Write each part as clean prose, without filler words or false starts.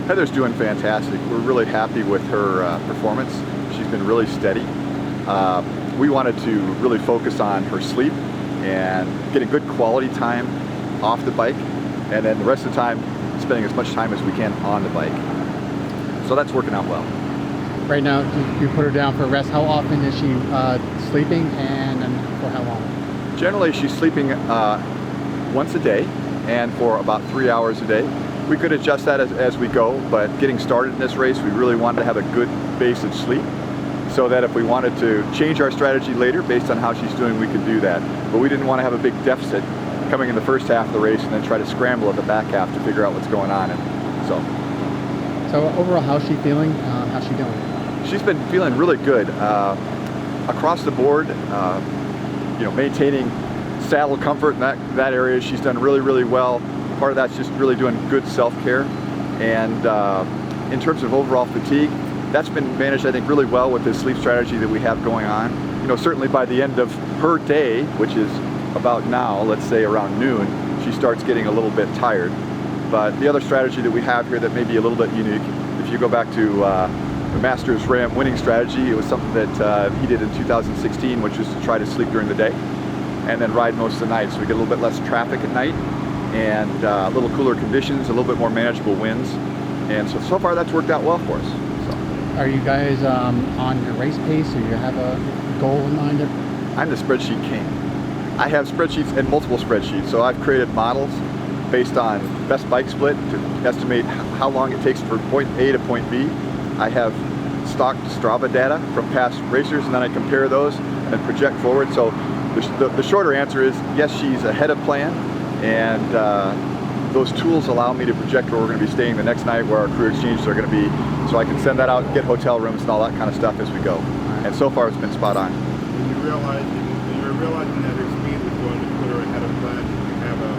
Heather's doing fantastic. We're really happy with her performance. She's been really steady. We wanted to really focus on her sleep and getting good quality time off the bike, and then the rest of the time spending as much time as we can on the bike. So that's working out well. Right now, you put her down for rest. How often is she sleeping, and for how long? Generally, she's sleeping once a day and for about 3 hours a day. We could adjust that as we go, but getting started in this race, we really wanted to have a good base of sleep so that if we wanted to change our strategy later based on how she's doing, we could do that. But we didn't want to have a big deficit coming in the first half of the race and then try to scramble at the back half to figure out what's going on. And so overall, how's she feeling? How's she doing? She's been feeling really good across the board. Maintaining saddle comfort in that area, she's done really well. Part of that's just really doing good self-care, and in terms of overall fatigue, that's been managed, I think, really well with this sleep strategy that we have going on. Certainly by the end of her day, which is about now, let's say around noon, she starts getting a little bit tired. But the other strategy that we have here that may be a little bit unique, if you go back to the Masters Ram winning strategy, it was something that he did in 2016, which was to try to sleep during the day and then ride most of the night, so we get a little bit less traffic at night and a little cooler conditions, a little bit more manageable winds, and so far that's worked out well for us. So. Are you guys on your race pace, or you have a goal in mind? I'm the spreadsheet king. I have spreadsheets and multiple spreadsheets, so I've created models based on best bike split to estimate how long it takes from point A to point B. I have stock Strava data from past racers, and then I compare those and project forward. So the shorter answer is yes, she's ahead of plan, and those tools allow me to project where we're going to be staying the next night, where our crew exchanges are going to be, so I can send that out and get hotel rooms and all that kind of stuff as we go. And so far it's been spot on. When you were realizing that her speed was going to put her ahead of plan, did you have a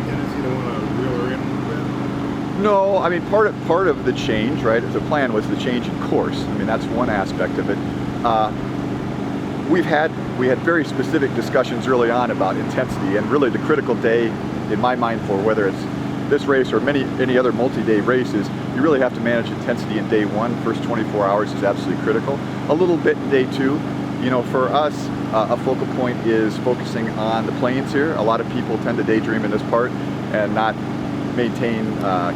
tendency to want to reel her in a little bit? No, I mean part of the change, right? The plan was the change in course. I mean, that's one aspect of it. We had very specific discussions early on about intensity, and really the critical day in my mind for whether it's this race or any other multi-day races, you really have to manage intensity in day one. First 24 hours is absolutely critical. A little bit in day two. For us, a focal point is focusing on the plains here. A lot of people tend to daydream in this part and not maintain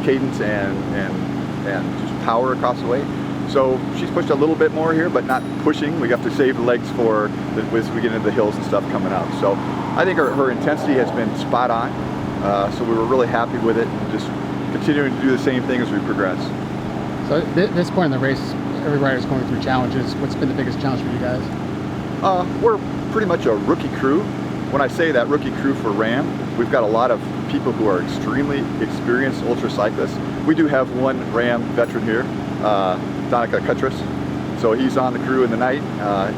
cadence and just power across the way. So she's pushed a little bit more here, but not pushing. We have to save the legs for as we get into the hills and stuff coming up. So I think her intensity has been spot on. So we were really happy with it, and just continuing to do the same thing as we progress. So at this point in the race, every rider's going through challenges. What's been the biggest challenge for you guys? We're pretty much a rookie crew. When I say that rookie crew for Ram, we've got a lot of people who are extremely experienced ultra cyclists. We do have one Ram veteran here, Donica Cuttress. So he's on the crew in the night.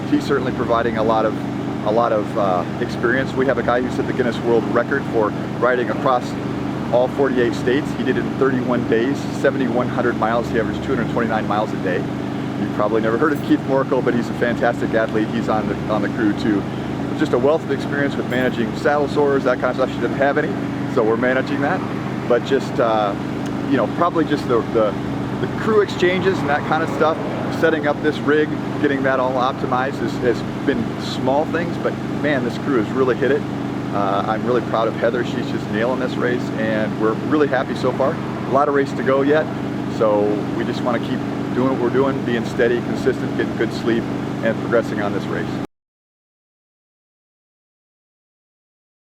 He's certainly providing a lot of experience. We have a guy who set the Guinness World Record for riding across all 48 states. He did it in 31 days, 7,100 miles. He averaged 229 miles a day. You've probably never heard of Keith Morkel, but he's a fantastic athlete. He's on the crew too. Just a wealth of experience with managing saddle sores, that kind of stuff. She didn't have any, so we're managing that. But just probably just the crew exchanges and that kind of stuff. Setting up this rig, getting that all optimized has been small things, but man, this crew has really hit it. I'm really proud of Heather. She's just nailing this race, and we're really happy so far. A lot of race to go yet, so we just want to keep doing what we're doing, being steady, consistent, getting good sleep, and progressing on this race.